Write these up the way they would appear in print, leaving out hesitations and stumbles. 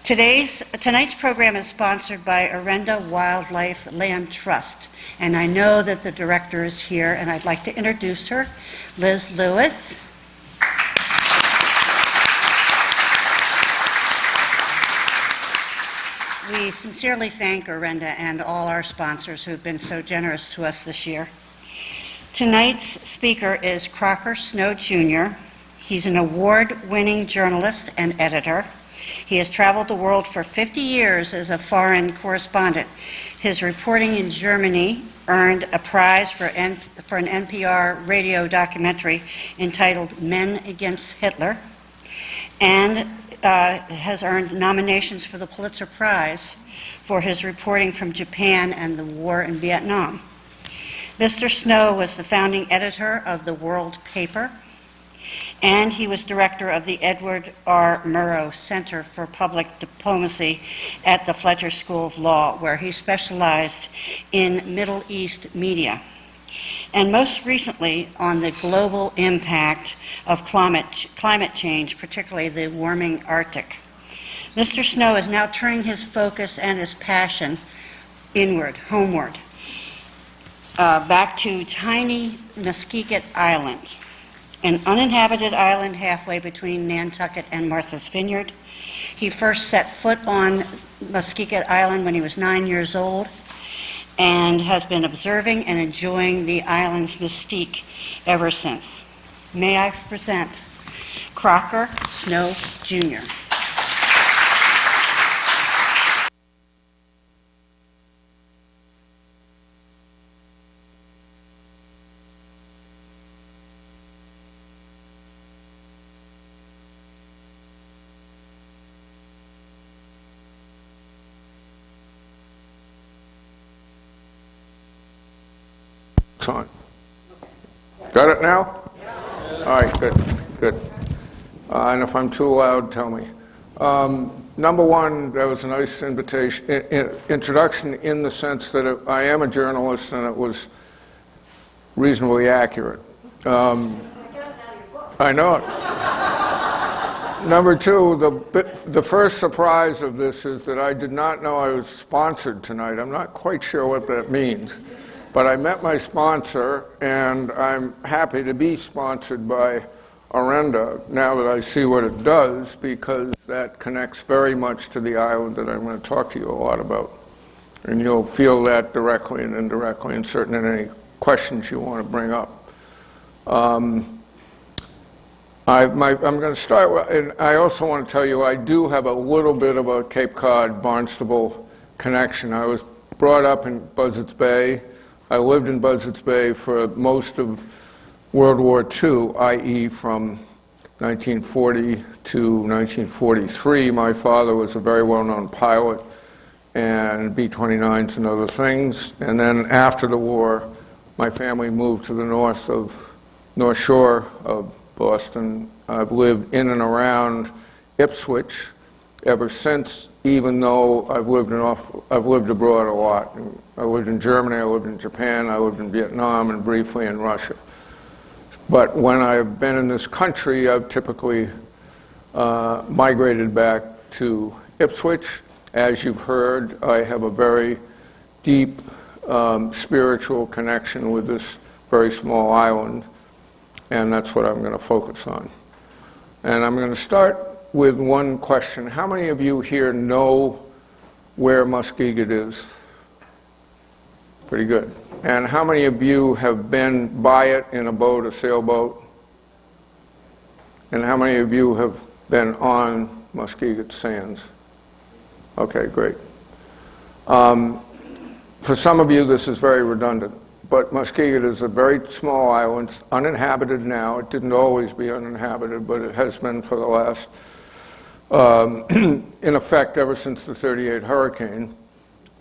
Tonight's program is sponsored by Orenda Wildlife Land Trust, and I know that the director is here, and I'd like to introduce her, Liz Lewis. We sincerely thank Orenda and all our sponsors who've been so generous to us this year. Tonight's speaker is Crocker Snow Jr. He's an award-winning journalist and editor. He has traveled the world for 50 years as a foreign correspondent. His reporting in Germany earned a prize for an NPR radio documentary entitled Men Against Hitler, and has earned nominations for the Pulitzer Prize for his reporting from Japan and the war in Vietnam. Mr. Snow was the founding editor of the World paper, and he was director of the Edward R. Murrow Center for Public Diplomacy at the Fletcher School of Law, where he specialized in Middle East media, and most recently on the global impact of climate change, particularly the warming Arctic. Mr. Snow is now turning his focus and his passion inward, homeward, back to tiny Muskeget Island, an uninhabited island halfway between Nantucket and Martha's Vineyard. He first set foot on Muskeget Island when he was 9 years old, and has been observing and enjoying the island's mystique ever since. May I present Crocker Snow Jr. It's on. Got it now? All right, good. And if I'm too loud, tell me. Number one, that was a nice introduction in the sense that I am a journalist and it was reasonably accurate. I know it. Number two, the first surprise of this is that I did not know I was sponsored tonight. I'm not quite sure what that means. But I met my sponsor, and I'm happy to be sponsored by Orenda now that I see what it does, because that connects very much to the island that I'm going to talk to you a lot about. And you'll feel that directly and indirectly, and certainly in any questions you want to bring up. I'm going to start, and I also want to tell you I do have a little bit of a Cape Cod, Barnstable connection. I was brought up in Buzzards Bay. I lived in Buzzards Bay for most of World War II, i.e. from 1940 to 1943. My father was a very well-known pilot, and B-29s and other things. And then after the war, my family moved to the North Shore of Boston. I've lived in and around Ipswich ever since, even though I've lived abroad a lot. I lived in Germany, I lived in Japan, I lived in Vietnam, and briefly in Russia. But when I've been in this country, I've typically migrated back to Ipswich. As you've heard, I have a very deep spiritual connection with this very small island, and that's what I'm going to focus on. And I'm going to start with one question. How many of you here know where Muskeget is? Pretty good. And how many of you have been by it in a boat, a sailboat? And how many of you have been on Muskeget sands? Okay, great. For some of you, this is very redundant, but Muskeget is a very small island. It's uninhabited now. It didn't always be uninhabited, but it has been for the last in effect ever since the '38 hurricane.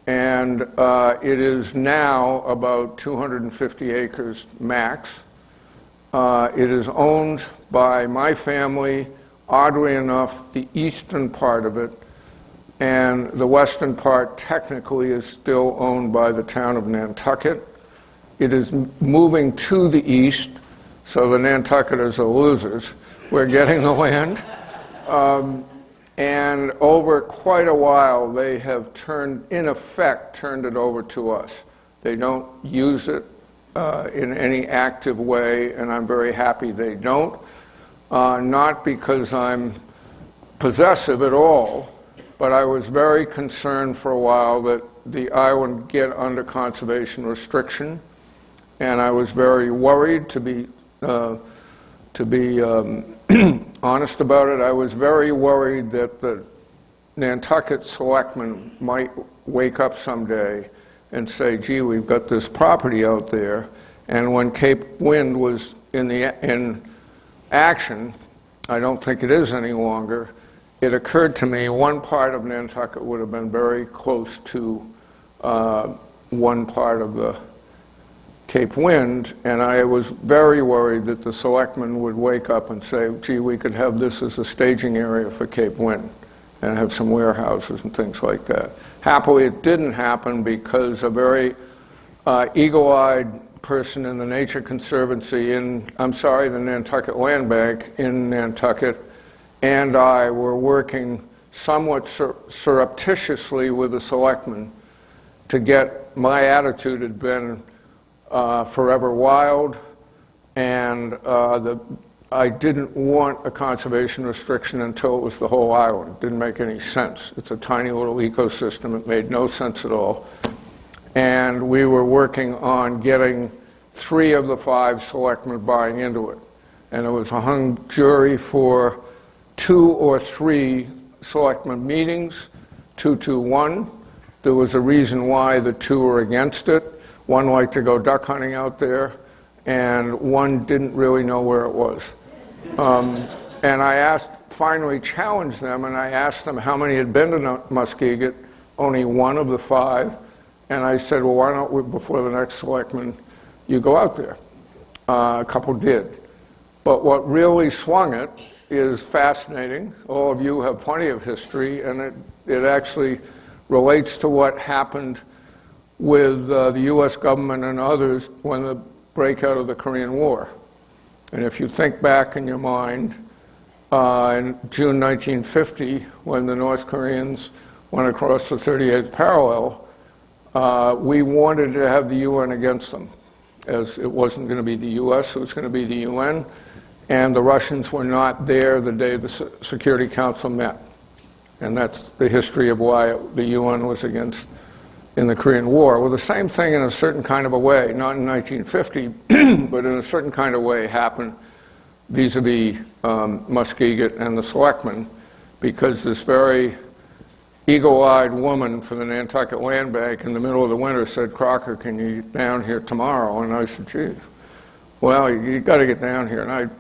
And it is now about 250 acres max. It is owned by my family, oddly enough, the eastern part of it, and the western part technically is still owned by the town of Nantucket. It is moving to the east, so the Nantucketers are losers. We're getting the land. And over quite a while, they have in effect, turned it over to us. They don't use it in any active way, and I'm very happy they don't. Not because I'm possessive at all, but I was very concerned for a while that the island get under conservation restriction, and I was very worried, to be honest about it. I was very worried that the Nantucket selectmen might wake up someday and say, gee, we've got this property out there. And when Cape Wind was in action, I don't think it is any longer, it occurred to me one part of Nantucket would have been very close to one part of the Cape Wind, and I was very worried that the selectmen would wake up and say, gee, we could have this as a staging area for Cape Wind and have some warehouses and things like that. Happily, it didn't happen because a very eagle-eyed person in the Nature Conservancy the Nantucket Land Bank in Nantucket, and I were working somewhat surreptitiously with the selectmen to get, my attitude had been forever wild, and I didn't want a conservation restriction until it was the whole island. It didn't make any sense. It's a tiny little ecosystem. It made no sense at all. And we were working on getting 3 of the 5 selectmen buying into it. And it was a hung jury for 2 or 3 selectmen meetings, 2-1. There was a reason why the 2 were against it. One liked to go duck hunting out there, and one didn't really know where it was. And I finally challenged them, and I asked them how many had been to Muskeget. Only 1 of the 5. And I said, well, why don't we, before the next selectman, you go out there? A couple did. But what really swung it is fascinating. All of you have plenty of history, and it actually relates to what happened with the U.S. government and others when the breakout of the Korean War. And if you think back in your mind, in June 1950, when the North Koreans went across the 38th parallel, we wanted to have the UN against them, as it wasn't going to be the U.S., it was going to be the UN, and the Russians were not there the day the Security Council met. And that's the history of why the UN was against in the Korean War. Well, the same thing in a certain kind of a way, not in 1950, but in a certain kind of way happened vis-a-vis Muskeget and the selectmen, because this very eagle-eyed woman from the Nantucket Land Bank in the middle of the winter said, Crocker, can you get down here tomorrow? And I said, gee, well, you got to get down here. And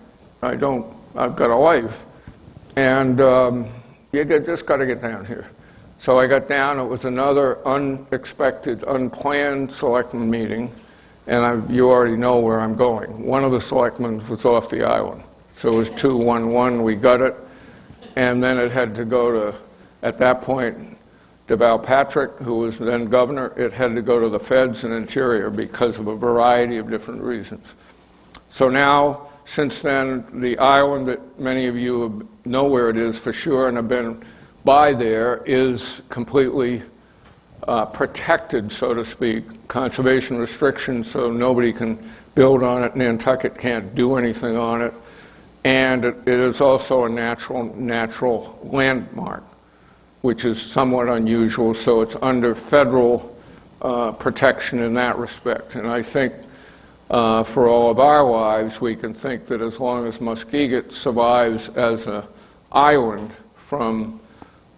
I've got a life. And you just got to get down here. So I got down. It was another unexpected, unplanned selectmen meeting, and you already know where I'm going. One of the selectmen was off the island. So it was 2-1-1, we got it, and then it had to go to, at that point, DeVal Patrick, who was then governor, it had to go to the feds and Interior because of a variety of different reasons. So now, since then, the island that many of you know where it is for sure and have been by there is completely protected, so to speak, conservation restrictions, so nobody can build on it. Nantucket can't do anything on it. And it is also a natural landmark, which is somewhat unusual, so it's under federal protection in that respect. And I think for all of our lives, we can think that as long as Muskeget survives as an island from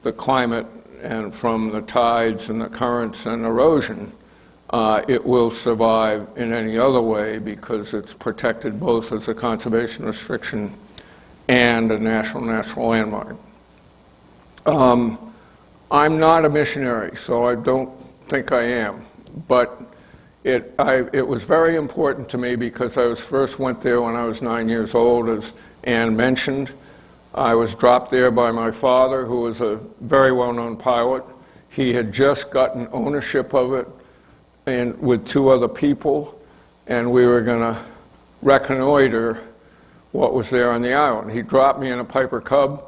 the climate and from the tides and the currents and erosion, it will survive in any other way because it's protected both as a conservation restriction and a national landmark. I'm not a missionary, so I don't think I am, but it was very important to me because I first went there when I was 9 years old, as Ann mentioned. I was dropped there by my father, who was a very well-known pilot. He had just gotten ownership of it and with 2 other people, and we were going to reconnoiter what was there on the island. He dropped me in a Piper Cub,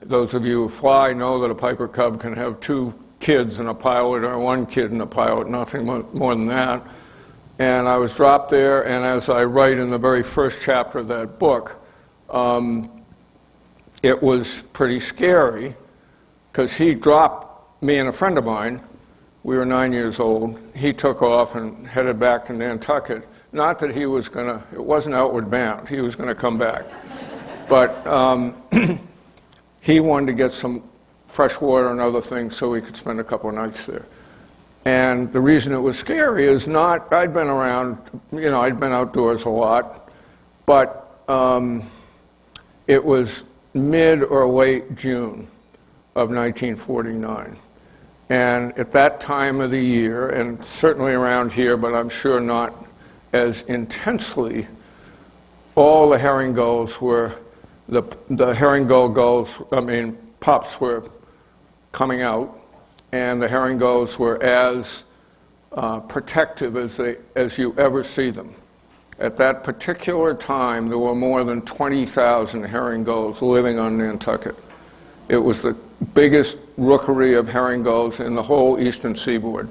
Those of you who fly know that a Piper Cub can have 2 kids and a pilot, or 1 kid and a pilot, nothing more than that. And I was dropped there, and as I write in the very first chapter of that book, it was pretty scary, because he dropped me and a friend of mine. We were 9 years old. He took off and headed back to Nantucket. Not that he was going to, it wasn't outward bound, he was going to come back. But he wanted to get some fresh water and other things so we could spend a couple of nights there. And the reason it was scary is not, I'd been around, you know, I'd been outdoors a lot, but it was mid or late June of 1949. And at that time of the year, and certainly around here, but I'm sure not as intensely, all the herring gulls were, the herring gull gulls, pups were coming out, and the herring gulls were as protective as you ever see them. At that particular time, there were more than 20,000 herring gulls living on Nantucket. It was the biggest rookery of herring gulls in the whole eastern seaboard.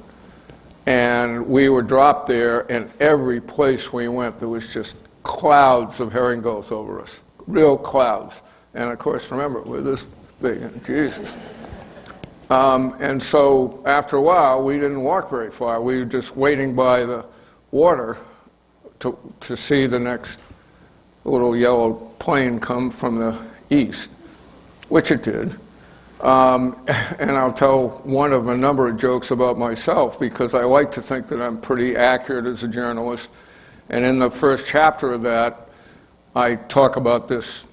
And we were dropped there, and every place we went, there was just clouds of herring gulls over us, real clouds. And of course, remember, we're this big, Jesus. And so after a while, we didn't walk very far. We were just waiting by the water to see the next little yellow plane come from the east, which it did. And I'll tell one of a number of jokes about myself, because I like to think that I'm pretty accurate as a journalist. And in the first chapter of that, I talk about this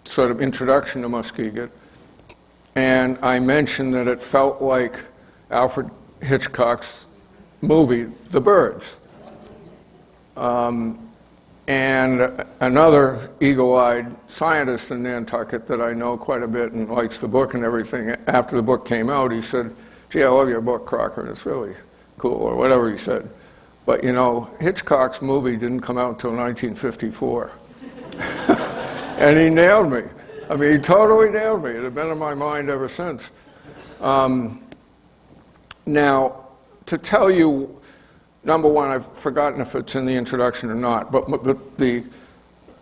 sort of introduction to Muskeget. And I mentioned that it felt like Alfred Hitchcock's movie, The Birds. And another eagle-eyed scientist in Nantucket that I know quite a bit and likes the book and everything, after the book came out, he said, "Gee, I love your book, Crocker, and it's really cool," or whatever he said. But you know, Hitchcock's movie didn't come out until 1954. And he nailed me. I mean, he totally nailed me. It had been in my mind ever since. Now, to tell you, number one, I've forgotten if it's in the introduction or not, but the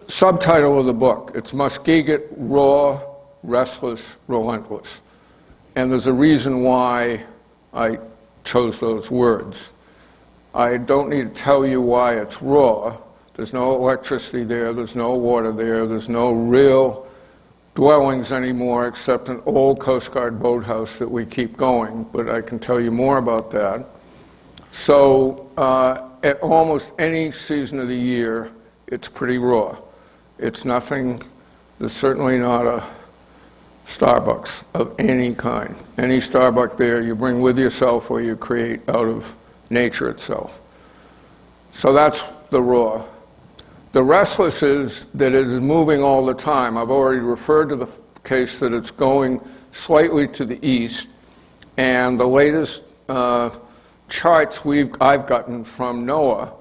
subtitle of the book, it's Muskeget, Raw, Restless, Relentless. And there's a reason why I chose those words. I don't need to tell you why it's raw. There's no electricity there, there's no water there, there's no real dwellings anymore except an old Coast Guard boathouse that we keep going, but I can tell you more about that. So at almost any season of the year, it's pretty raw. It's nothing, there's certainly not a Starbucks of any kind. Any Starbucks there you bring with yourself or you create out of nature itself. So that's the raw. The restless is that it is moving all the time. I've already referred to the case that it's going slightly to the east, and the latest charts I've gotten from NOAA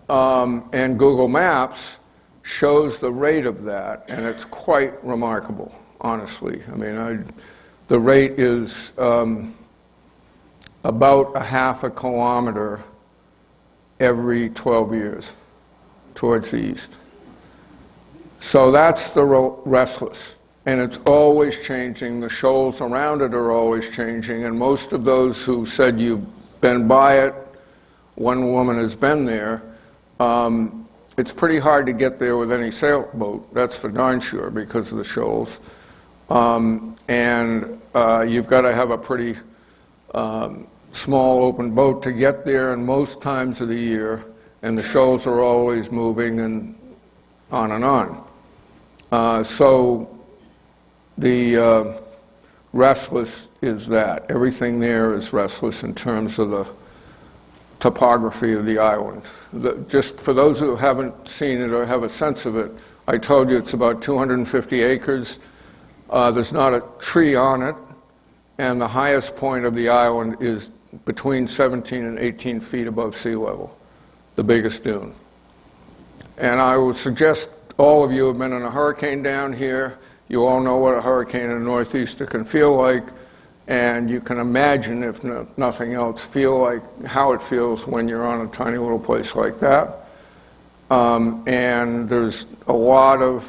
and Google Maps shows the rate of that, and it's quite remarkable, honestly. I mean, the rate is about a half a kilometer every 12 years towards the east. So that's the restless, and it's always changing. The shoals around it are always changing, and most of those who said you've been by it, one woman has been there, it's pretty hard to get there with any sailboat, that's for darn sure, because of the shoals. And you've got to have a pretty small open boat to get there, and most times of the year, and the shoals are always moving and on and on. So the restless is that. Everything there is restless in terms of the topography of the island. Just for those who haven't seen it or have a sense of it, I told you it's about 250 acres. There's not a tree on it, and the highest point of the island is between 17 and 18 feet above sea level, the biggest dune. And I would suggest all of you have been in a hurricane down here. You all know what a hurricane in the Northeaster can feel like, and you can imagine, if nothing else, feel like how it feels when you're on a tiny little place like that. And there's a lot of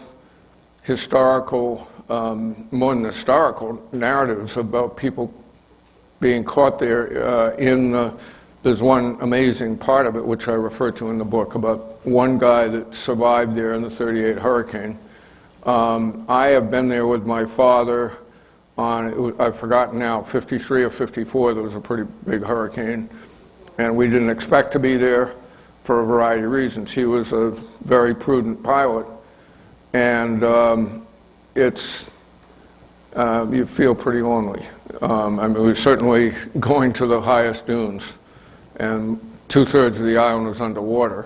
historical, more than historical, narratives about people being caught there there's one amazing part of it, which I refer to in the book, about one guy that survived there in the '38 hurricane. I have been there with my father on, I've forgotten now, 53 or 54, there was a pretty big hurricane, and we didn't expect to be there for a variety of reasons. He was a very prudent pilot, and you feel pretty lonely. I mean, we were certainly going to the highest dunes, and 2/3 of the island was underwater,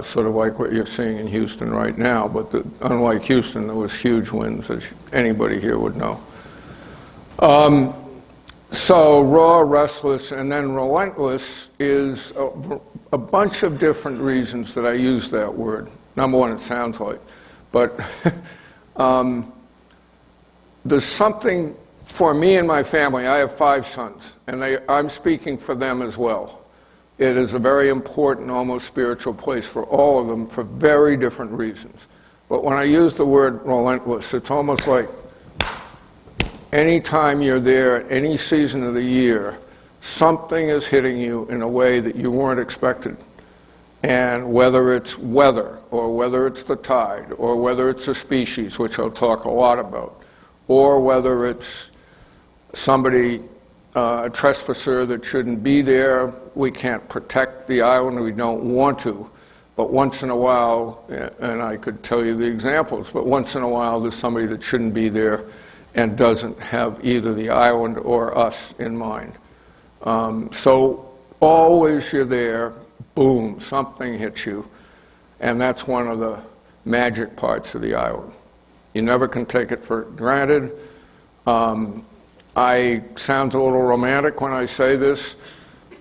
sort of like what you're seeing in Houston right now, but unlike Houston, there was huge winds, as anybody here would know. So Raw, Restless, and then Relentless is a bunch of different reasons that I use that word. Number one, it sounds like, but there's something for me and my family. I have 5 sons, and I'm speaking for them as well. It is a very important, almost spiritual place for all of them for very different reasons. But when I use the word relentless, it's almost like anytime you're there at any season of the year, something is hitting you in a way that you weren't expected. And whether it's weather, or whether it's the tide, or whether it's a species, which I'll talk a lot about, or whether it's somebody, a trespasser that shouldn't be there. We can't protect the island, we don't want to, but once in a while, and I could tell you the examples, but once in a while there's somebody that shouldn't be there and doesn't have either the island or us in mind. So always you're there, boom, something hits you, and that's one of the magic parts of the island. You never can take it for granted. I sound a little romantic when I say this,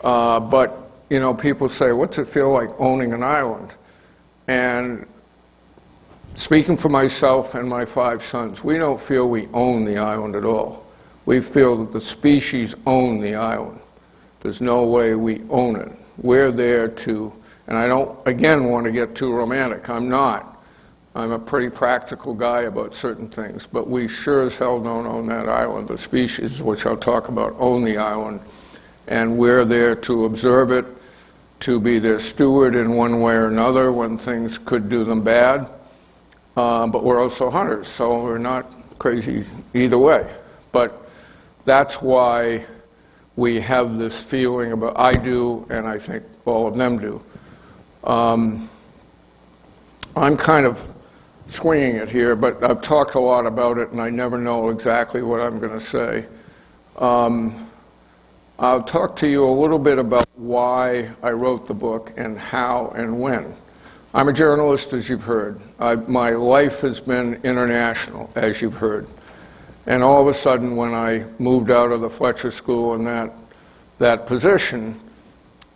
but you know, people say, what's it feel like owning an island? And speaking for myself and my 5 sons, we don't feel we own the island at all. We feel that the species own the island. There's no way we own it. We're there to, and I don't, again, want to get too romantic. I'm not. I'm a pretty practical guy about certain things, but we sure as hell don't own that island. The species, which I'll talk about, own the island, and we're there to observe it, to be their steward in one way or another when things could do them bad. But we're also hunters, so we're not crazy either way. But that's why we have this feeling about, I do, and I think all of them do. I'm kind of swinging it here, but I've talked a lot about it, and I never know exactly what I'm going to say. I'll talk to you a little bit about why I wrote the book and how and when. I'm a journalist, as you've heard. My life has been international, as you've heard. And all of a sudden, when I moved out of the Fletcher School in that position,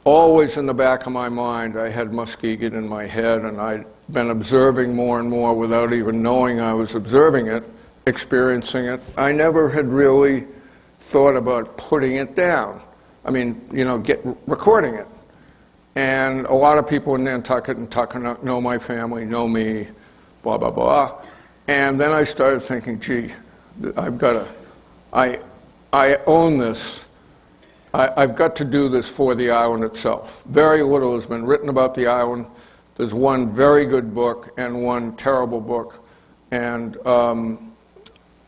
always in the back of my mind, I had Muskeget in my head, and I'd been observing more and more without even knowing I was observing it, experiencing it. I never had really thought about putting it down. I mean, you know, recording it. And a lot of people in Nantucket and Tuckanuck know my family, know me, blah, blah, blah. And then I started thinking, gee, I own this. I've got to do this for the island itself. Very little has been written about the island. There's one very good book and one terrible book. And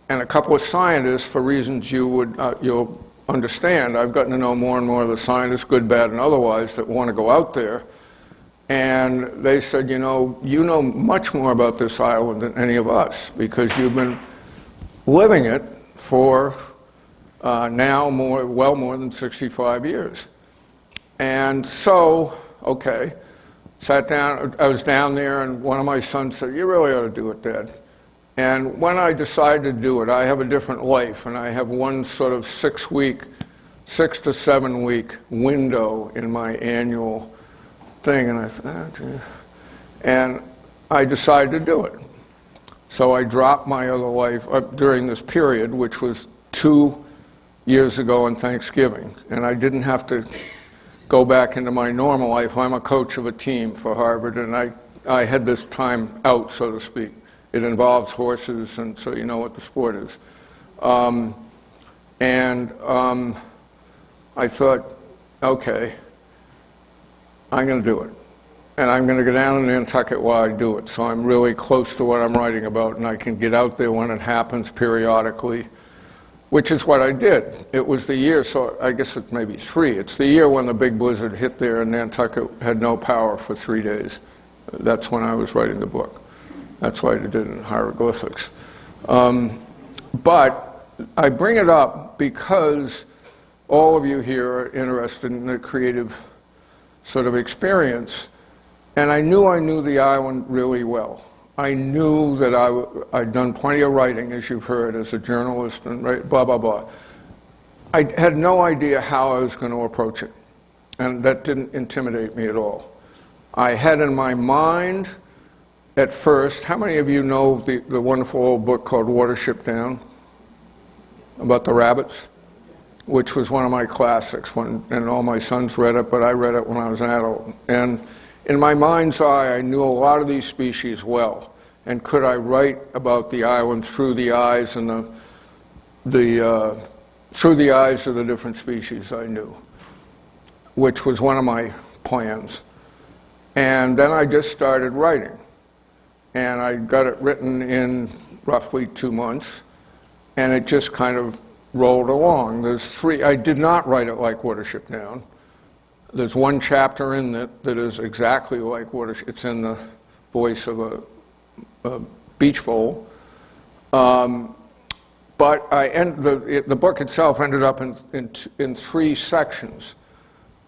a couple of scientists, for reasons you'll understand. I've gotten to know more and more of the scientists, good, bad, and otherwise, that want to go out there. And they said, you know much more about this island than any of us, because you've been living it for now well more than 65 years. And so, okay, sat down, I was down there, and one of my sons said, you really ought to do it, Dad. And when I decided to do it, I have a different life, and I have one sort of 6 to 7 week window in my annual thing, and I thought, and I decided to do it. So I dropped my other life during this period, which was 2 years ago on Thanksgiving, and I didn't have to go back into my normal life. I'm a coach of a team for Harvard, and I had this time out, so to speak. It involves horses, and so you know what the sport is. I thought, okay, I'm going to do it. And I'm going to go down to Nantucket while I do it, so I'm really close to what I'm writing about, and I can get out there when it happens periodically, which is what I did. It was the year, so I guess it's maybe 3. It's the year when the big blizzard hit there and Nantucket had no power for 3 days. That's when I was writing the book. That's why I did it in hieroglyphics. But I bring it up because all of you here are interested in the creative sort of experience. And I knew the island really well. I knew that I'd done plenty of writing, as you've heard, as a journalist, and blah, blah, blah. I had no idea how I was going to approach it. And that didn't intimidate me at all. I had in my mind, at first, how many of you know the wonderful old book called Watership Down? About the rabbits? Which was one of my classics, and all my sons read it, but I read it when I was an adult. And in my mind's eye, I knew a lot of these species well, and could I write about the island through the eyes and through the eyes of the different species I knew, which was one of my plans. And then I just started writing, and I got it written in roughly 2 months, and it just kind of rolled along. There's 3. I did not write it like Watership Down. There's 1 chapter in it that is exactly like Watership. It's in the voice of a beach vole. But the book itself ended up in 3 sections.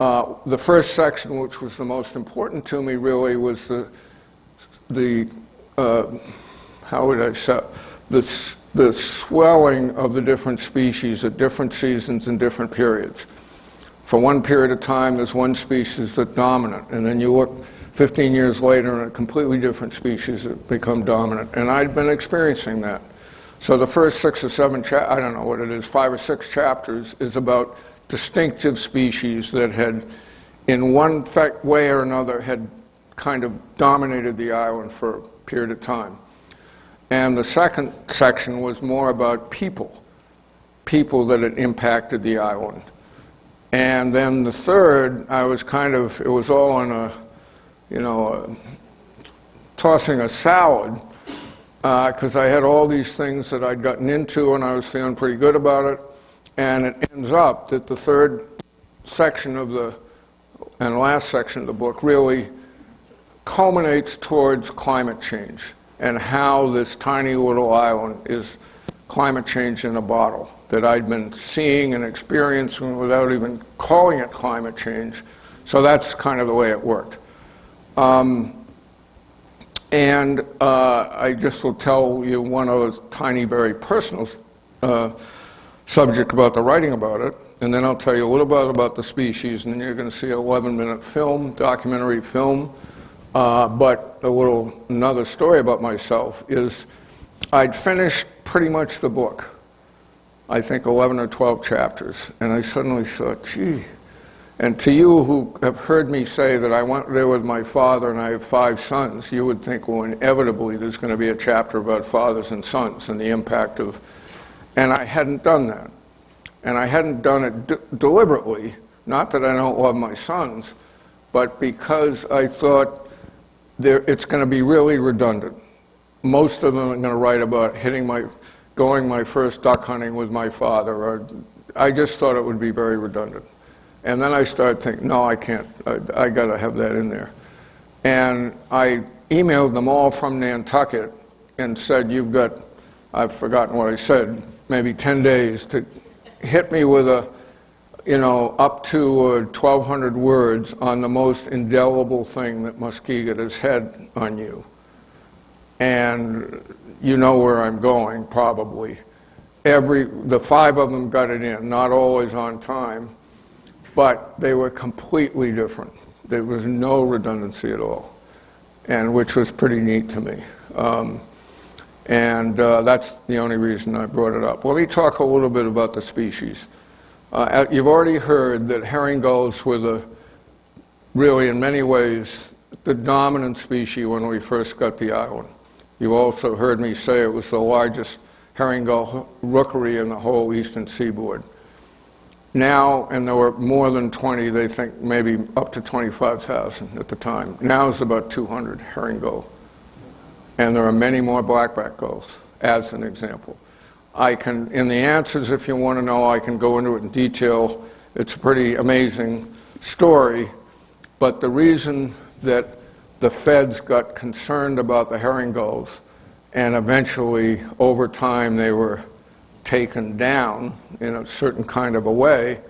The first section, which was the most important to me, really was how would I say, the swelling of the different species at different seasons and different periods. For one period of time, there's one species that's dominant, and then you look 15 years later and a completely different species that become dominant. And I'd been experiencing that. So the first 6 or 7 I don't know what it is, 5 or 6 chapters is about distinctive species that had, in one way or another, had kind of dominated the island for a period of time. And the second section was more about people that had impacted the island. And then the third, I was it was all on tossing a salad, because I had all these things that I'd gotten into and I was feeling pretty good about it. And it ends up that the third section and last section of the book really culminates towards climate change and how this tiny little island is climate change in a bottle that I'd been seeing and experiencing without even calling it climate change. So that's kind of the way it worked. I just will tell you one other tiny, very personal subject about the writing about it, and then I'll tell you a little bit about the species, and then you're going to see an 11-minute film, documentary film. But another story about myself is I'd finished pretty much the book, I think 11 or 12 chapters, and I suddenly thought, gee. And to you who have heard me say that I went there with my father and I have 5 sons, you would think, well, inevitably there's going to be a chapter about fathers and sons and the impact of, and I hadn't done that. And I hadn't done it deliberately, not that I don't love my sons, but because I thought it's going to be really redundant. Most of them are going to write about going my first duck hunting with my father, or I just thought it would be very redundant. And then I started thinking, no, I can't. I got to have that in there. And I emailed them all from Nantucket and said, I've forgotten what I said, maybe 10 days to hit me with up to 1,200 words on the most indelible thing that Muskeget has had on you. And you know where I'm going, probably. The 5 of them got it in, not always on time, but they were completely different. There was no redundancy at all, and which was pretty neat to me. And that's the only reason I brought it up. Let me talk a little bit about the species. You've already heard that herring gulls were really, in many ways, the dominant species when we first got the island. You've also heard me say it was the largest herring gull rookery in the whole eastern seaboard. Now, and there were more than 20, they think maybe up to 25,000 at the time. Now it's about 200 herring gull. And there are many more blackback gulls, as an example. In the answers, if you want to know, I can go into it in detail. It's a pretty amazing story. But the reason that the feds got concerned about the herring gulls, and eventually, over time, they were taken down in a certain kind of a way,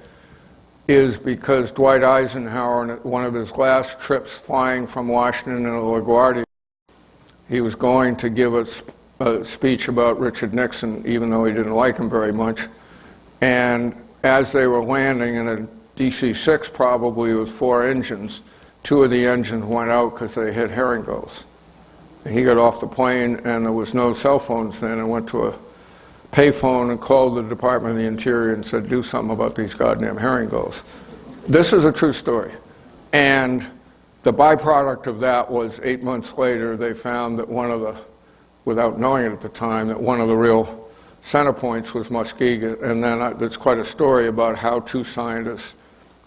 is because Dwight Eisenhower, on one of his last trips flying from Washington to LaGuardia, he was going to give a speech about Richard Nixon, even though he didn't like him very much. And as they were landing in a DC-6, probably with 4 engines, 2 of the engines went out because they hit herring gulls. He got off the plane, and there was no cell phones then, and went to a payphone and called the Department of the Interior and said, do something about these goddamn herring gulls. This is a true story. And the byproduct of that was 8 months later, they found that without knowing it at the time, that one of the real center points was Muskeget. And then there's quite a story about how 2 scientists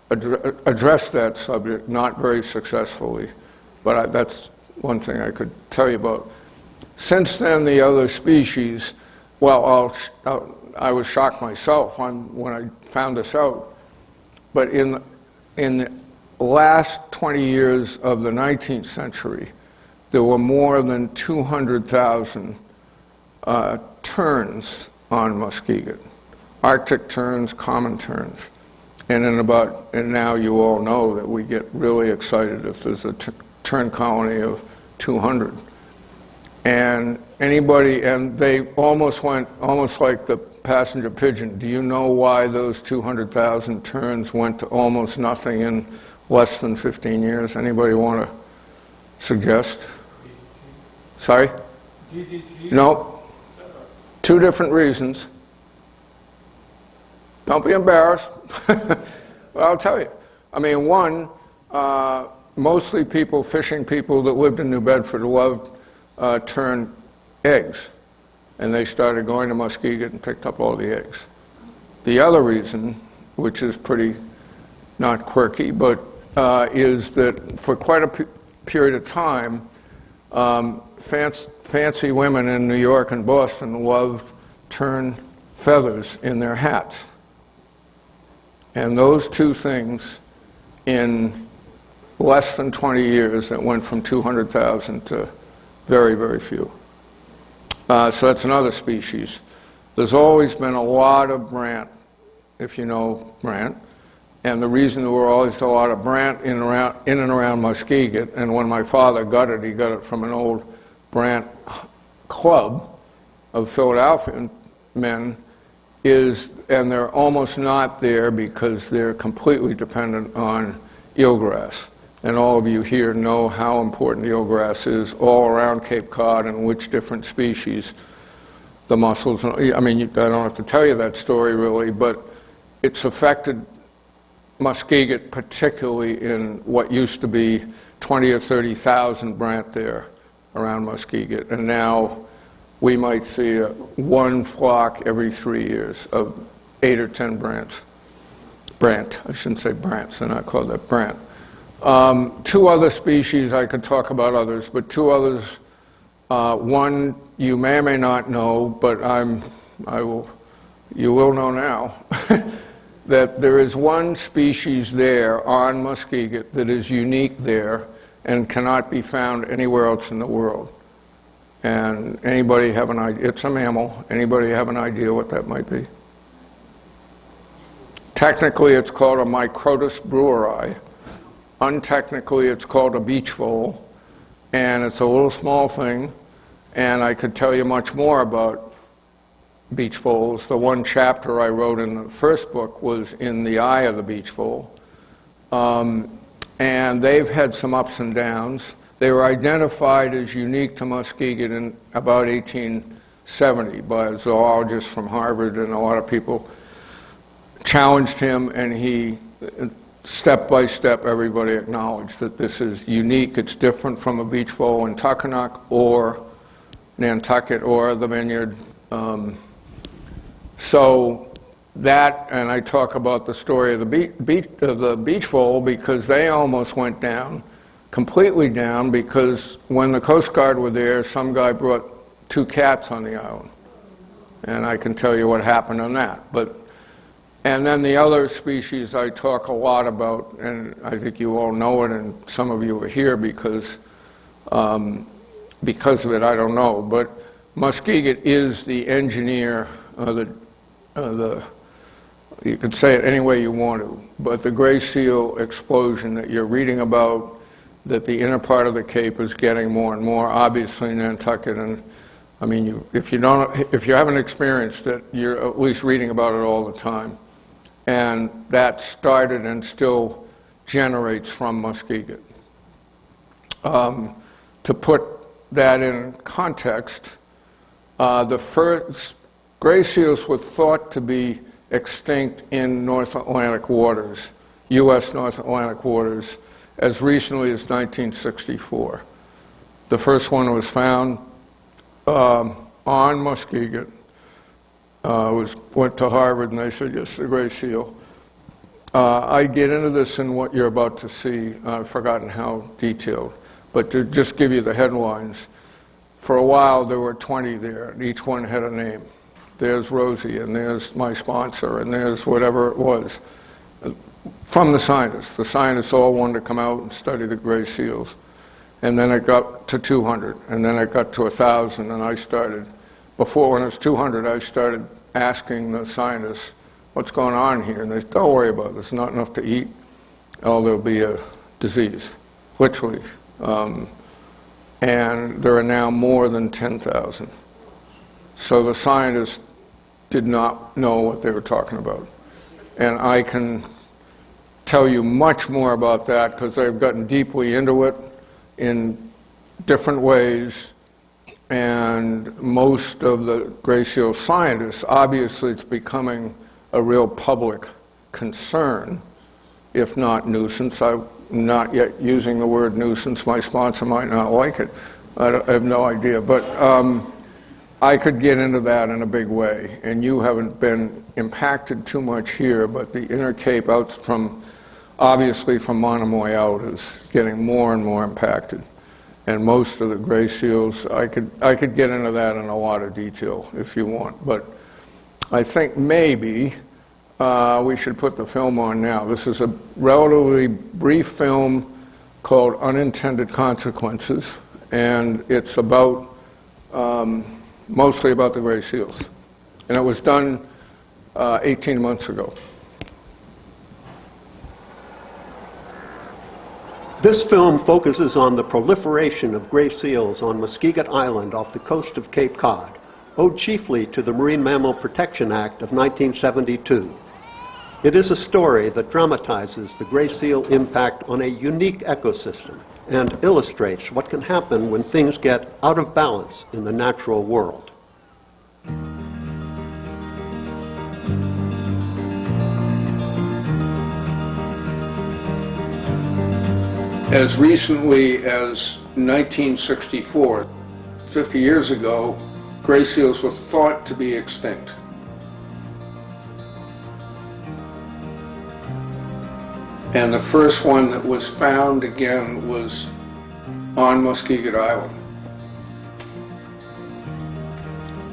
addressed that subject, not very successfully. But that's one thing I could tell you about. Since then, the other species, well, I was shocked myself when I found this out. But in the last 20 years of the 19th century, there were more than 200,000 terns on Muskeget. Arctic terns, common terns. And now you all know that we get really excited if there's a tern colony of 200. And they almost went like the passenger pigeon. Do you know why those 200,000 terns went to almost nothing in less than 15 years? Anybody want to suggest? Sorry? DDT? No. 2 different reasons. Don't be embarrassed. Well, I'll tell you. I mean, one, mostly fishing people that lived in New Bedford loved tern eggs. And they started going to Muskeget and picked up all the eggs. The other reason, which is pretty not quirky, but is that for quite a period of time, fancy women in New York and Boston loved tern feathers in their hats. And those 2 things, in less than 20 years, it went from 200,000 to very, very few. So that's another species. There's always been a lot of brant, if you know brant. And the reason there were always a lot of brant in and around Muskeget, and when my father got it, he got it from an old brant club of Philadelphia men, and they're almost not there because they're completely dependent on eelgrass. And all of you here know how important eelgrass is all around Cape Cod and which different species, the mussels. I mean, I don't have to tell you that story really, but it's affected Muskeget, particularly in what used to be 20 or 30,000 brant there around Muskeget. And now we might see 1 flock every 3 years of 8 or 10 brants. Brant, I shouldn't say brants, they're not called that, brant. 2 other species, I could talk about others, but 2 others. One you may or may not know, but you will know now, that there is one species there on Muskeget that is unique there and cannot be found anywhere else in the world. And anybody have an idea? It's a mammal. Anybody have an idea what that might be? Technically, it's called a Microtus breweri. Untechnically, it's called a beach vole. And it's a little small thing. And I could tell you much more about beach voles. The one chapter I wrote in the first book was in the eye of the beach vole. And they've had some ups and downs. They were identified as unique to Muskeget in about 18 1970 by a zoologist from Harvard, and a lot of people challenged him, and he, step by step, everybody acknowledged that this is unique. It's different from a beach vole in Tuckernuck or Nantucket or the Vineyard. So that, and I talk about the story of the beach vole because they almost went down, completely down, because when the Coast Guard were there, some guy brought 2 cats on the island. And I can tell you what happened on that. And then the other species I talk a lot about, and I think you all know it, and some of you are here because of it, I don't know. But Muskeget is the engineer, you could say it any way you want to, but the gray seal explosion that you're reading about, that the inner part of the Cape is getting more and more, obviously Nantucket, and I mean, if you haven't experienced it, you're at least reading about it all the time. And that started and still generates from Muskeget. To put that in context, the first gray seals were thought to be extinct in North Atlantic waters, U.S. North Atlantic waters, as recently as 1964. The first one was found on Muskeget. Went to Harvard, and they said, yes, the gray seal. I get into this in what you're about to see. I've forgotten how detailed. But to just give you the headlines, for a while there were 20 there, and each one had a name. There's Rosie, and there's my sponsor, and there's whatever it was. From the scientists. The scientists all wanted to come out and study the gray seals. And then it got to 200, and then it got to 1,000, and I started. Before, when it was 200, I started asking the scientists, what's going on here? And they said, don't worry about it. There's not enough to eat. Oh, there'll be a disease, literally. And there are now more than 10,000. So the scientists did not know what they were talking about. And I can tell you much more about that because I've gotten deeply into it in different ways. And most of the gray seal scientists, obviously it's becoming a real public concern, if not nuisance. I'm not yet using the word nuisance. My sponsor might not like it. I have no idea. But I could get into that in a big way. And you haven't been impacted too much here, but the inner Cape out from, obviously from Monomoy out, is getting more and more impacted. And most of the gray seals, I could get into that in a lot of detail if you want. But I think maybe we should put the film on now. This is a relatively brief film called Unintended Consequences, and it's about mostly about the gray seals. And it was done 18 months ago. This film focuses on the proliferation of gray seals on Muskeget Island off the coast of Cape Cod, owed chiefly to the Marine Mammal Protection Act of 1972. It is a story that dramatizes the gray seal impact on a unique ecosystem and illustrates what can happen when things get out of balance in the natural world. As recently as 1964, 50 years ago, gray seals were thought to be extinct. And the first one that was found again was on Muskeget Island.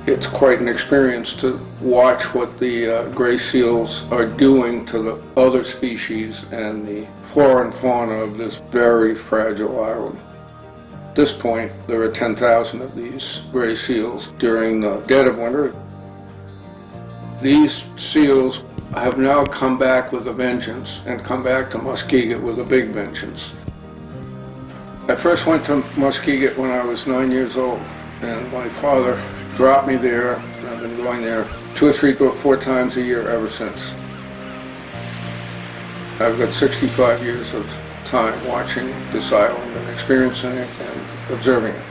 It's quite an experience to watch what the gray seals are doing to the other species and the flora and fauna of this very fragile island. At this point, there are 10,000 of these gray seals during the dead of winter. These seals have now come back with a vengeance and come back to Muskeget with a big vengeance. I first went to Muskeget when I was 9 years old, and my father dropped me there, and I've been going there 2 or 3 or 4 times a year ever since. I've got 65 years of time watching this island and experiencing it and observing it.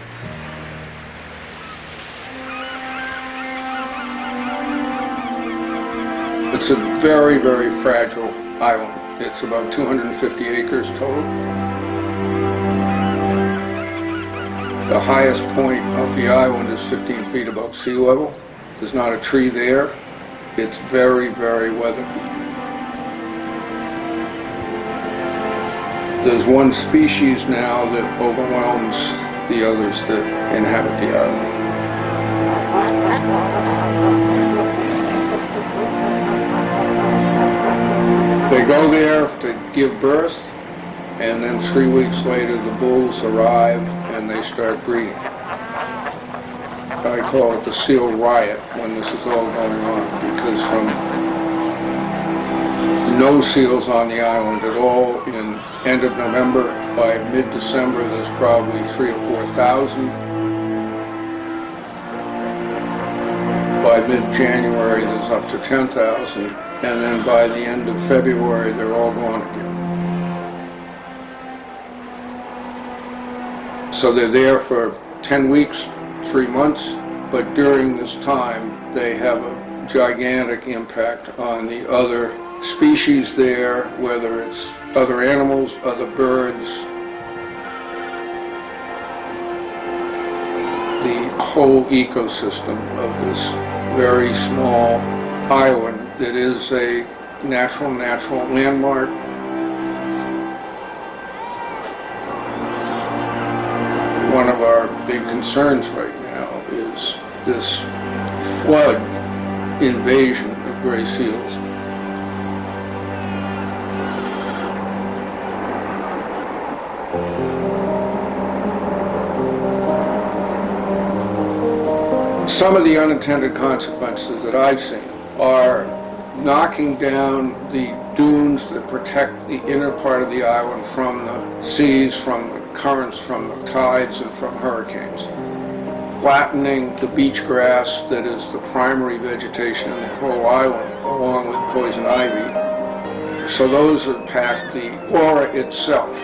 It's a very, very fragile island. It's about 250 acres total. The highest point of the island is 15 feet above sea level. There's not a tree there. It's very, very weather beaten. There's one species now that overwhelms the others that inhabit the island. They go there to give birth, and then 3 weeks later the bulls arrive and they start breeding. I call it the seal riot when this is all going on, because from no seals on the island at all in end of November, by mid-December there's probably 3,000 or 4,000. By mid-January there's up to 10,000, and then by the end of February they're all gone again. So they're there for 10 weeks, 3 months, but during this time they have a gigantic impact on the other species there, whether it's other animals, other birds, the whole ecosystem of this very small island that is a natural landmark. One of our big concerns right now is this flood invasion of gray seals. Some of the unintended consequences that I've seen are knocking down the dunes that protect the inner part of the island from the seas, from the currents, from the tides, and from hurricanes. Flattening the beach grass that is the primary vegetation in the whole island, along with poison ivy. So those impact the flora itself.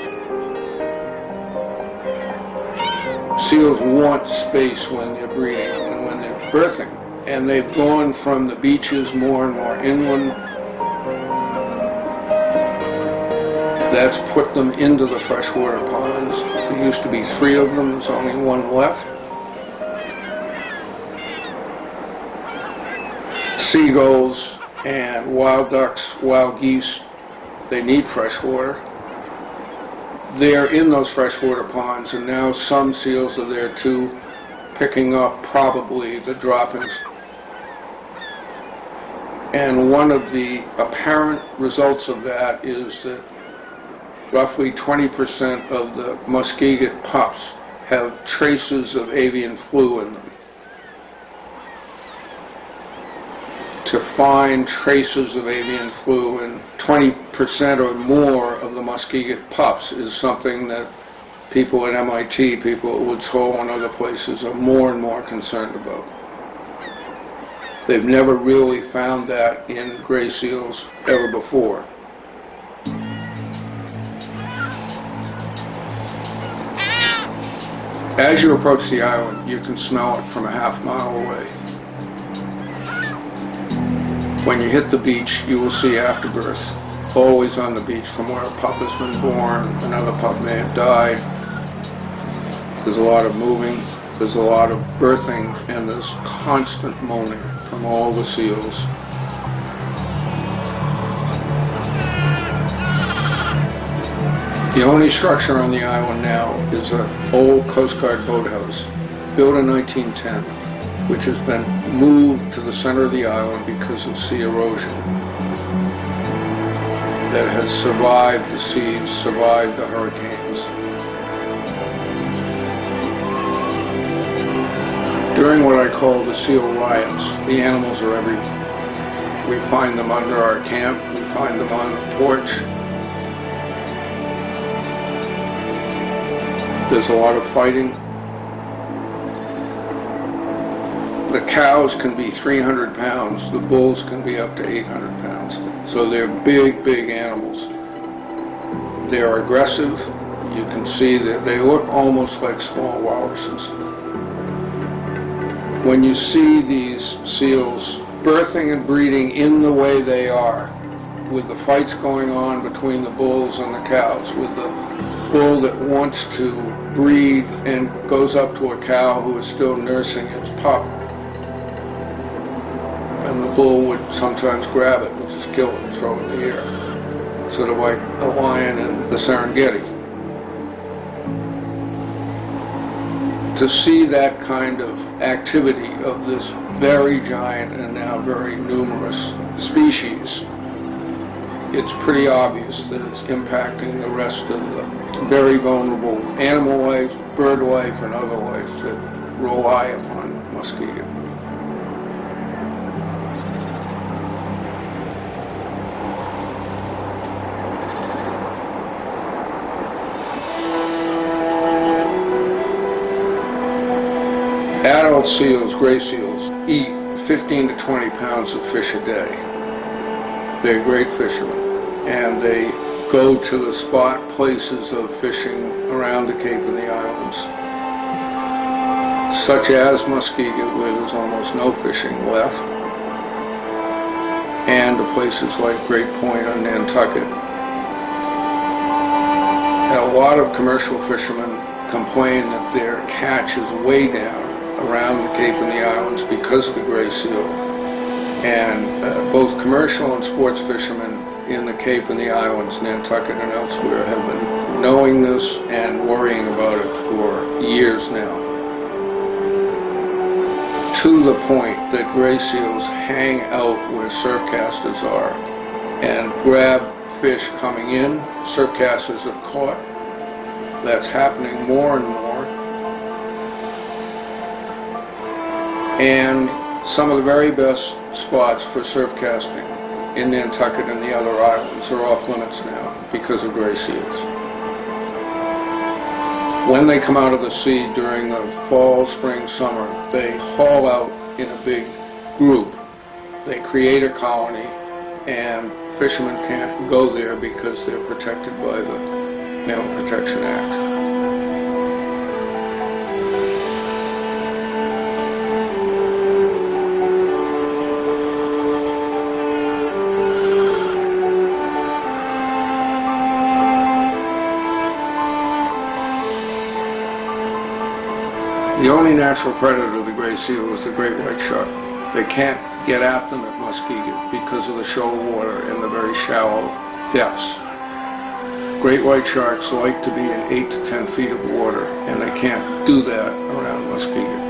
Seals want space when they're breeding and when they're birthing, and they've gone from the beaches more and more inland. That's put them into the freshwater ponds. There used to be 3 of them, there's only 1 left. Seagulls and wild ducks, wild geese, they need fresh water. They're in those freshwater ponds, and now some seals are there too, picking up probably the droppings. And one of the apparent results of that is that roughly 20% of the Muskeget pups have traces of avian flu in them. To find traces of avian flu in 20% or more of the Muskeget pups is something that people at MIT, people at Woods Hole and other places are more and more concerned about. They've never really found that in gray seals ever before. As you approach the island, you can smell it from a half mile away. When you hit the beach, you will see afterbirth, always on the beach from where a pup has been born, another pup may have died. There's a lot of moving, there's a lot of birthing, and there's constant moaning from all the seals. The only structure on the island now is an old Coast Guard boathouse, built in 1910, which has been moved to the center of the island because of sea erosion, that has survived the seas, survived the hurricanes. During what I call the seal riots, the animals are everywhere. We find them under our camp, we find them on the porch. There's a lot of fighting. The cows can be 300 pounds, the bulls can be up to 800 pounds. So they're big, big animals. They're aggressive. You can see that they look almost like small walruses. When you see these seals birthing and breeding in the way they are, with the fights going on between the bulls and the cows, with the bull that wants to breed and goes up to a cow who is still nursing its pup. And the bull would sometimes grab it and just kill it and throw it in the air. Sort of like a lion in the Serengeti. To see that kind of activity of this very giant and now very numerous species, it's pretty obvious that it's impacting the rest of the very vulnerable animal life, bird life, and other life that rely upon Muskeget. Adult seals, gray seals, eat 15 to 20 pounds of fish a day. They're great fishermen, and they go to the spot places of fishing around the Cape and the islands, such as Muskeget, where there's almost no fishing left, and to places like Great Point on Nantucket. And a lot of commercial fishermen complain that their catch is way down around the Cape and the islands because of the gray seal. And both commercial and sports fishermen in the Cape and the islands, Nantucket and elsewhere, have been knowing this and worrying about it for years now. To the point that gray seals hang out where surfcasters are and grab fish coming in. Surfcasters have caught. That's happening more and more. And some of the very best spots for surf casting in Nantucket and the other islands are off limits now because of gray seals. When they come out of the sea during the fall, spring, summer, they haul out in a big group. They create a colony, and fishermen can't go there because they're protected by the Mammal Protection Act. The only natural predator of the gray seal is the great white shark. They can't get at them at Muskeget because of the shoal water and the very shallow depths. Great white sharks like to be in 8 to 10 feet of water, and they can't do that around Muskeget.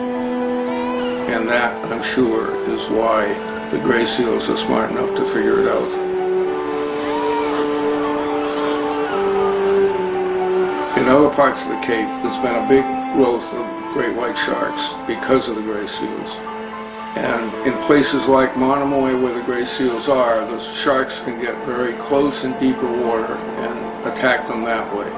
And that, I'm sure, is why the gray seals are smart enough to figure it out. In other parts of the Cape, there's been a big growth of great white sharks because of the gray seals. And in places like Monomoy, where the gray seals are, the sharks can get very close in deeper water and attack them that way.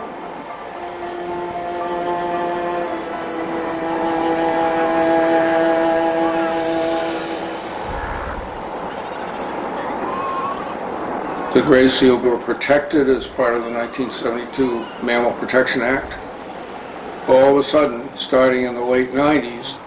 The gray seal were protected as part of the 1972 Mammal Protection Act. All of a sudden, starting in the late 90s,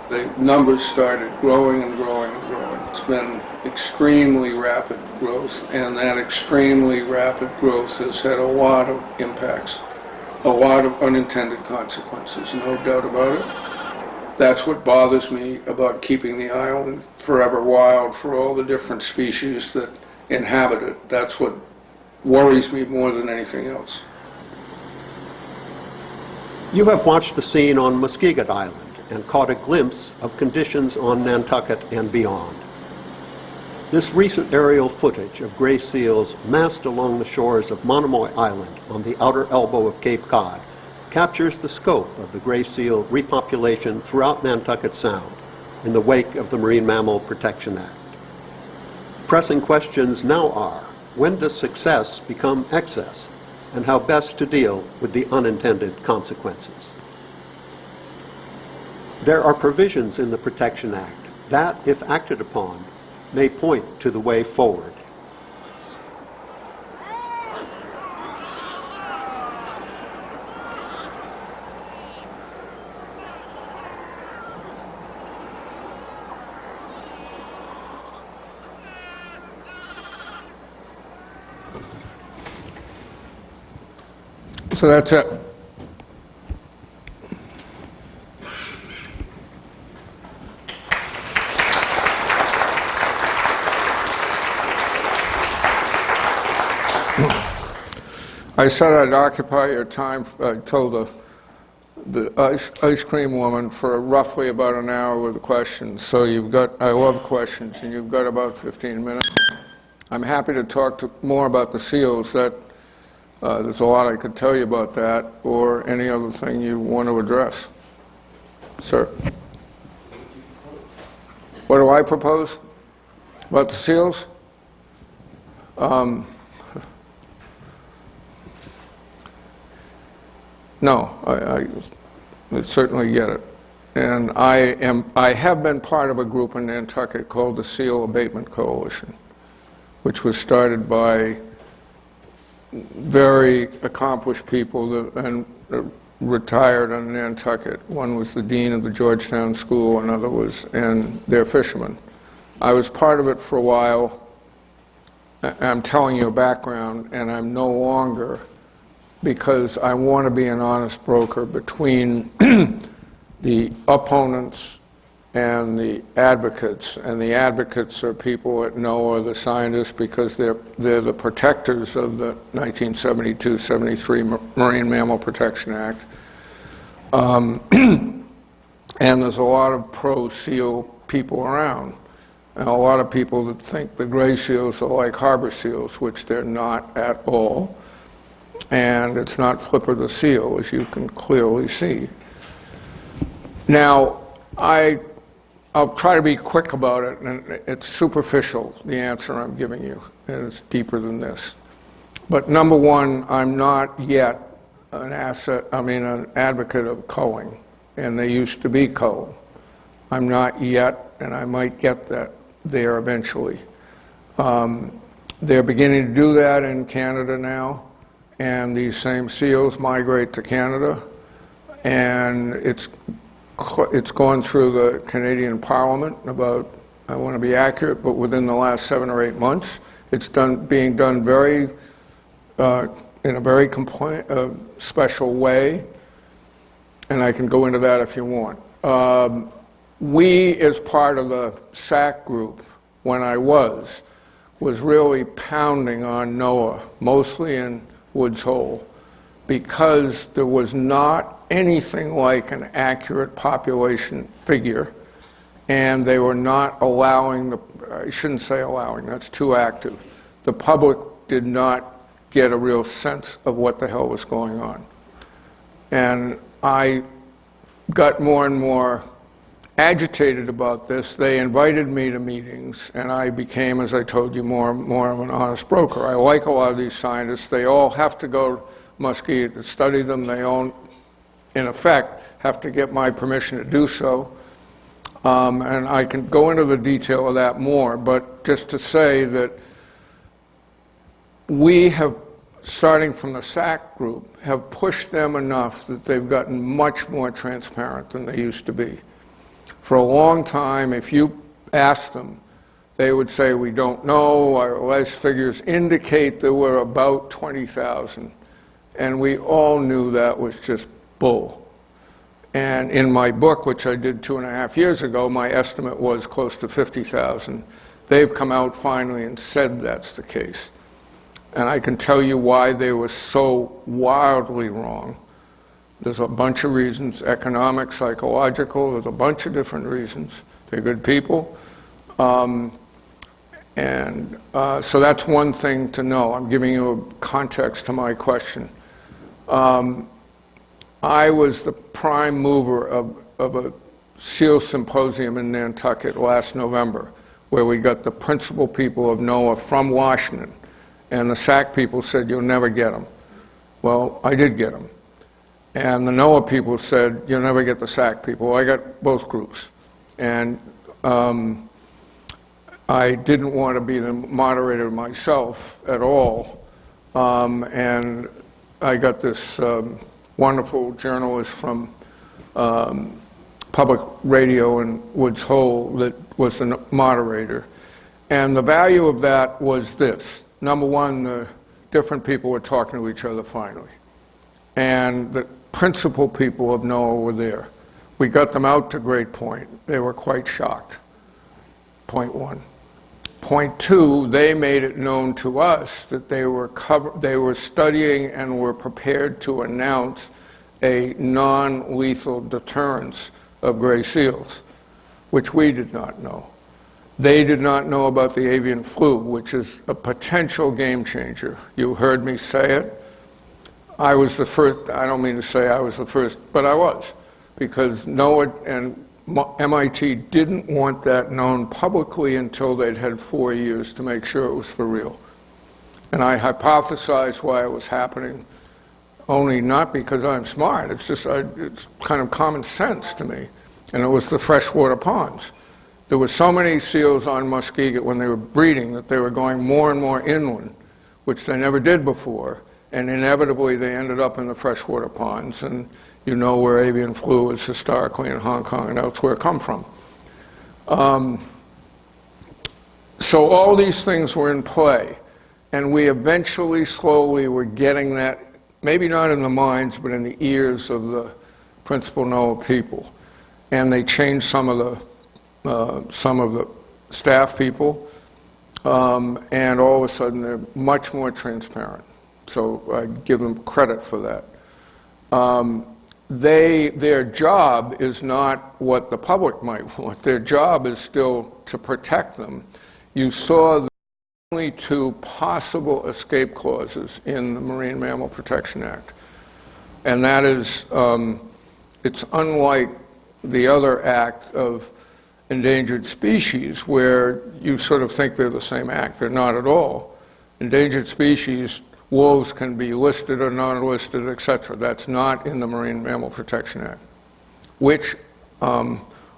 the numbers started growing and growing and growing. It's been extremely rapid growth, and that extremely rapid growth has had a lot of impacts, a lot of unintended consequences, no doubt about it. That's what bothers me about keeping the island forever wild for all the different species that inhabit it. That's what worries me more than anything else. You have watched the scene on Muskeget Island and caught a glimpse of conditions on Nantucket and beyond. This recent aerial footage of gray seals massed along the shores of Monomoy Island on the outer elbow of Cape Cod captures the scope of the gray seal repopulation throughout Nantucket Sound in the wake of the Marine Mammal Protection Act. Pressing questions now are, when does success become excess, and how best to deal with the unintended consequences? There are provisions in the Protection Act that, if acted upon, may point to the way forward. So that's it. I said I'd occupy your time. I told the ice cream woman for roughly about an hour with the questions. So you've got, I love questions, and you've got about 15 minutes. I'm happy to talk more about the seals. There's a lot I could tell you about that, or any other thing you want to address. Sir? What do I propose about the seals? No, I certainly get it. And I have been part of a group in Nantucket called the Seal Abatement Coalition, which was started by very accomplished people that retired in Nantucket. One was the dean of the Georgetown School, another was, and they're fishermen. I was part of it for a while. I'm telling you a background, and I'm no longer, because I want to be an honest broker between the opponents and the advocates. And the advocates are people that know, are the scientists, because they're the protectors of the 1972-73 Marine Mammal Protection Act. And there's a lot of pro-seal people around. And a lot of people that think the gray seals are like harbor seals, which they're not at all. And it's not Flipper the seal, as you can clearly see. Now, I'll try to be quick about it, and it's superficial, the answer I'm giving you, and it's deeper than this. But number one, I'm not yet an advocate of culling, and they used to be culled. I'm not yet, and I might get that there eventually. They're beginning to do that in Canada now. And these same seals migrate to Canada, and it's gone through the Canadian Parliament about, I want to be accurate, but within the last 7 or 8 months. It's being done very in a very special way, and I can go into that if you want. We, as part of the SAC group, when I was really pounding on NOAA, mostly in Woods Hole, because there was not anything like an accurate population figure, and they were not allowing I shouldn't say allowing, that's too active. The public did not get a real sense of what the hell was going on. And I got more and more agitated about this. They invited me to meetings, and I became, as I told you, more of an honest broker. I like a lot of these scientists. They all have to go to Muskeget to study them. They all, in effect, have to get my permission to do so. And I can go into the detail of that more, but just to say that we have, starting from the SAC group, have pushed them enough that they've gotten much more transparent than they used to be. For a long time, if you asked them, they would say, we don't know, our last figures indicate there were about 20,000. And we all knew that was just bull. And in my book, which I did 2.5 years ago, my estimate was close to 50,000. They've come out finally and said that's the case. And I can tell you why they were so wildly wrong. There's a bunch of reasons, economic, psychological, there's a bunch of different reasons. They're good people. So that's one thing to know. I'm giving you a context to my question. I was the prime mover of a SEAL symposium in Nantucket last November, where we got the principal people of NOAA from Washington. And the SAC people said, you'll never get them. Well, I did get them. And the NOAA people said, you'll never get the SAC people. Well, I got both groups. And I didn't want to be the moderator myself at all. And I got this wonderful journalist from public radio in Woods Hole that was the moderator. And the value of that was this. Number one, the different people were talking to each other finally. and the principal people of NOAA were there. We got them out to Great Point. They were quite shocked, point one. Point two, they made it known to us that they were studying and were prepared to announce a non-lethal deterrence of gray seals, which we did not know. They did not know about the avian flu, which is a potential game changer. You heard me say it. I was the first, I don't mean to say I was the first, but I was, because NOAA and MIT didn't want that known publicly until they'd had 4 years to make sure it was for real. And I hypothesized why it was happening, only not because I'm smart, it's just, it's kind of common sense to me. And it was the freshwater ponds. There were so many seals on Muskeget when they were breeding that they were going more and more inland, which they never did before. And inevitably they ended up in the freshwater ponds. And you know where avian flu is historically in Hong Kong and elsewhere come from. So all these things were in play. And we eventually, slowly, were getting that, maybe not in the minds, but in the ears of the principal NOAA people. And they changed some of the staff people, and all of a sudden they're much more transparent. So I give them credit for that. Their job is not what the public might want. Their job is still to protect them. You saw the only two possible escape clauses in the Marine Mammal Protection Act. And that is, it's unlike the other act of endangered species, where you sort of think they're the same act. They're not at all. Endangered species, wolves can be listed or non-listed, etc. That's not in the Marine Mammal Protection Act, which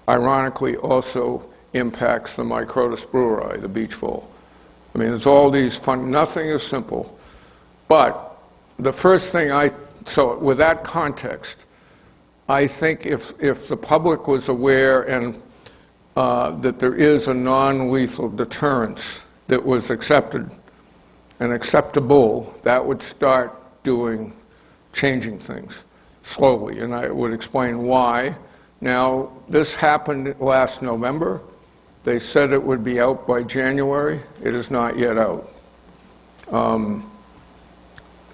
ironically also impacts the Microtus breweri, the beach vole. I mean, there's all these fun, nothing is simple. But the first thing so with that context, I think if the public was aware and that there is a non-lethal deterrence that was accepted and acceptable, that would start changing things slowly, and I would explain why. Now, this happened last November. They said it would be out by January. It is not yet out.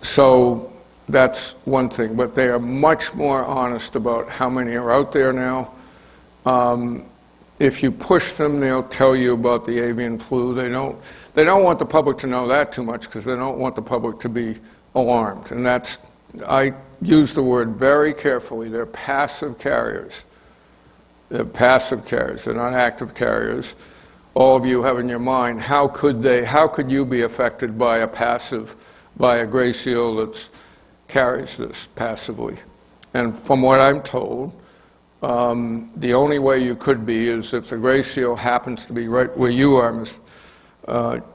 So that's one thing, but they are much more honest about how many are out there now. If you push them, they'll tell you about the avian flu. They don't want the public to know that too much because they don't want the public to be alarmed. And that's, I use the word very carefully. They're passive carriers. They're passive carriers. They're not active carriers. All of you have in your mind, how could you be affected by a gray seal that carries this passively? And from what I'm told, the only way you could be is if the gray seal happens to be right where you are,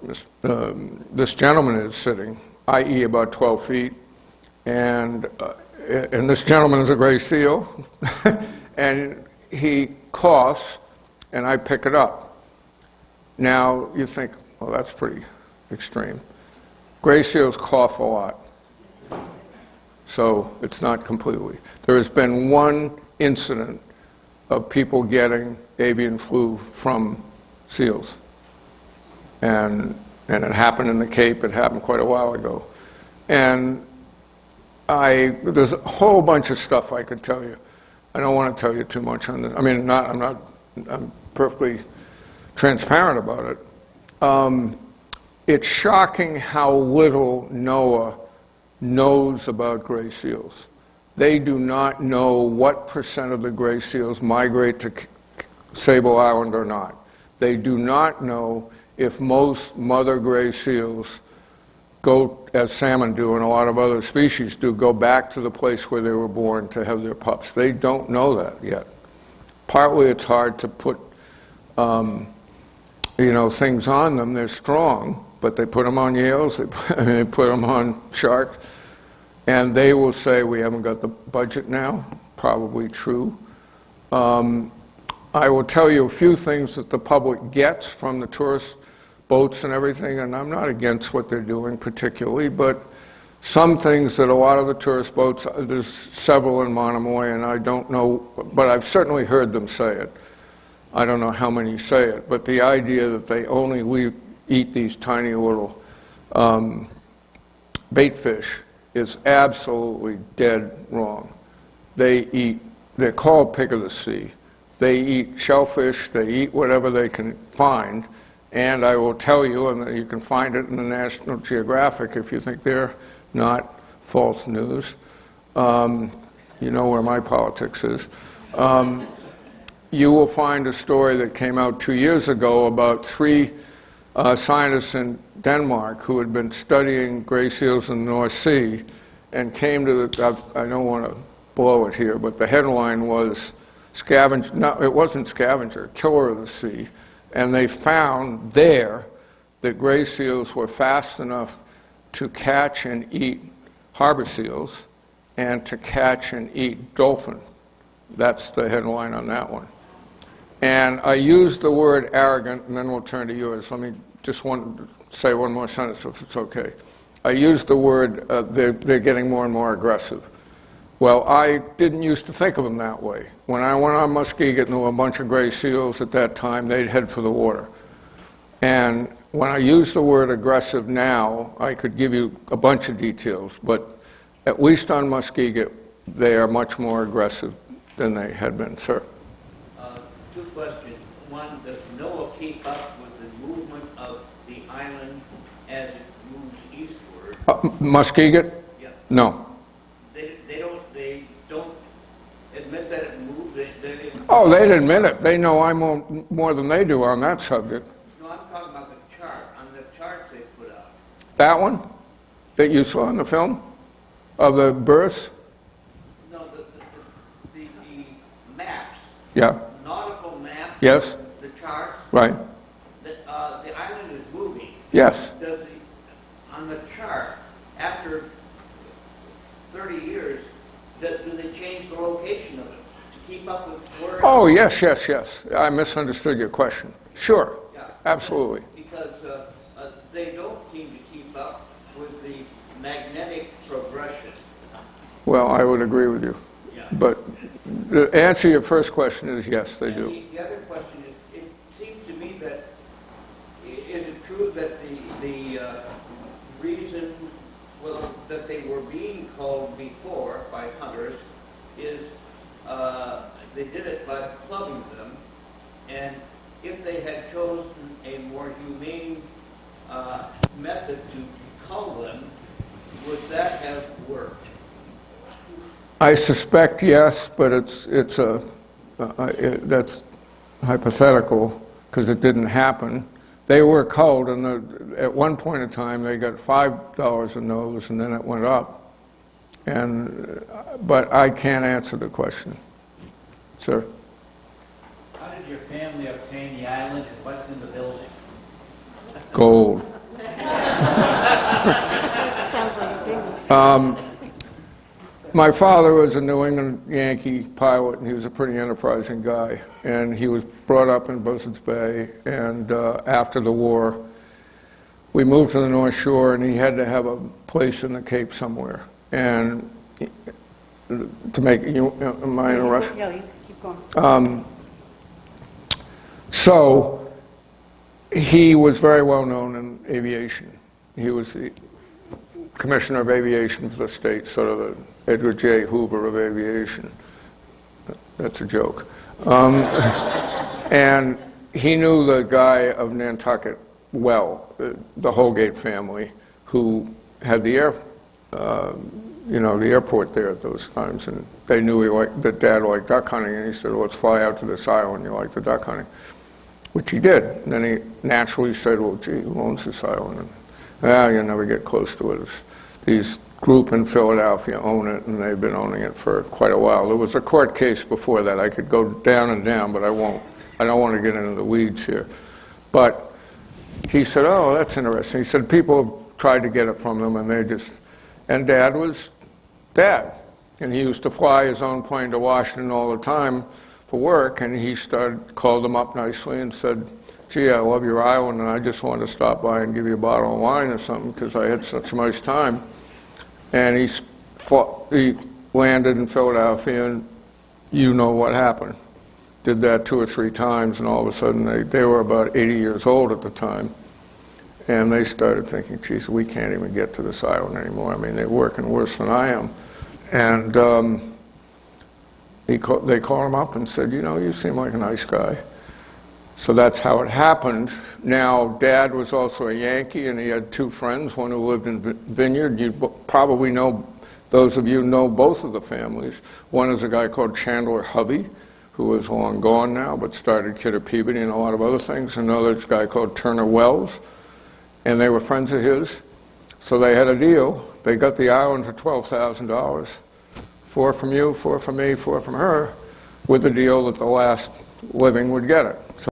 this gentleman is sitting, i.e. about 12 feet, and this gentleman is a gray seal, and he coughs, and I pick it up. Now, you think, well, that's pretty extreme. Gray seals cough a lot, so it's not completely. There has been one incident of people getting avian flu from seals. And it happened in the Cape. It happened quite a while ago. And there's a whole bunch of stuff I could tell you. I don't want to tell you too much on this. I mean, I'm perfectly transparent about it. It's shocking how little NOAA knows about gray seals. They do not know what % of the gray seals migrate to Sable Island or not. They do not know if most mother gray seals go, as salmon do and a lot of other species do, go back to the place where they were born to have their pups. They don't know that yet. Partly it's hard to put things on them. They're strong, but they put them on Yales, they put them on sharks, and they will say, we haven't got the budget now. Probably true. I will tell you a few things that the public gets from the tourist boats and everything, and I'm not against what they're doing particularly, but some things that a lot of the tourist boats, there's several in Monomoy, and I don't know, but I've certainly heard them say it. I don't know how many say it, but the idea that they only eat these tiny little bait fish is absolutely dead wrong. They're called pig of the sea. They eat shellfish, they eat whatever they can find, and I will tell you, and you can find it in the National Geographic if you think they're not false news. You know where my politics is. You will find a story that came out 2 years ago about 3 scientists in Denmark who had been studying gray seals in the North Sea and came to the, I don't want to blow it here, but the headline was scavenger, no, it wasn't scavenger, killer of the sea. And they found there that gray seals were fast enough to catch and eat harbor seals and to catch and eat dolphin. That's the headline on that one. And I used the word arrogant, and then we'll turn to yours. Let me just say one more sentence if it's okay. I used the word, they're getting more and more aggressive. Well, I didn't used to think of them that way. When I went on Muskeget and there were a bunch of gray seals at that time, they'd head for the water. And when I use the word aggressive now, I could give you a bunch of details, but at least on Muskeget, they are much more aggressive than they had been. Sir? 2 questions. One, does NOAA keep up with the movement of the island as it moves eastward? Muskeget? Yeah. No. They don't admit that it moves? Oh, they'd admit it. They know I know more than they do on that subject. No, I'm talking about the chart. On the charts they put out. That one that you saw in the film of the berths? No, the maps. Yeah. Nautical maps. Yes. The charts. Right. The island is moving. Yes. On the chart, after 30 years, do they change the location of it to keep up with where? Oh, yes, yes, yes. I misunderstood your question. Sure. Yeah. Absolutely. Because they don't seem to keep up with the magnetic progression. Well, I would agree with you. Yeah. But the answer to your first question is yes, they do. The other question is, it seems to me that, is it true that the reason, well, that they were being called before by hunters is they did it by clubbing them, and if they had chosen a more humane method to cull them, would that have worked? I suspect yes, but that's hypothetical because it didn't happen. They were culled, and at one point in time they got $5 a nose, and then it went up. But I can't answer the question, sir. How did your family obtain the island, and what's in the building? Gold. My father was a New England Yankee pilot, and he was a pretty enterprising guy. And he was brought up in Buzzards Bay, and after the war, we moved to the North Shore, and he had to have a place in the Cape somewhere. And to make, am I in a rush? Yeah, you keep going. So he was very well known in aviation. He was the commissioner of aviation for the state, sort of the Edgar J. Hoover of aviation. That's a joke. And he knew the guy of Nantucket well, the Holgate family, who had the the airport there at those times, and they knew that Dad liked duck hunting, and he said, "Well, let's fly out to this island. You like the duck hunting," which he did. And then he naturally said, "Well, gee, who owns this island?" And, you never get close to it. These group in Philadelphia own it, and they've been owning it for quite a while. There was a court case before that. I could go down and down, but I won't. I don't want to get into the weeds here. But he said, "Oh, that's interesting." He said, "People have tried to get it from them, and they just..." And Dad was Dad. And he used to fly his own plane to Washington all the time for work, and he called them up nicely and said, "Gee, I love your island, and I just wanted to stop by and give you a bottle of wine or something because I had such a nice time." and he landed in Philadelphia, and you know what happened. Did that 2 or 3 times, and all of a sudden they were about 80 years old at the time, and they started thinking, geez, we can't even get to this island anymore. I mean, they're working worse than I am. And they called him up and said, you know, you seem like a nice guy. So that's how it happened. Now, Dad was also a Yankee, and he had 2 friends, one who lived in Vineyard. You probably know, those of you know both of the families. One is a guy called Chandler Hovey, who is long gone now, but started Kidder Peabody and a lot of other things. Another is a guy called Turner Wells, and they were friends of his. So they had a deal. They got the island for $12,000. 4 from you, 4 from me, 4 from her, with the deal that the last living would get it. So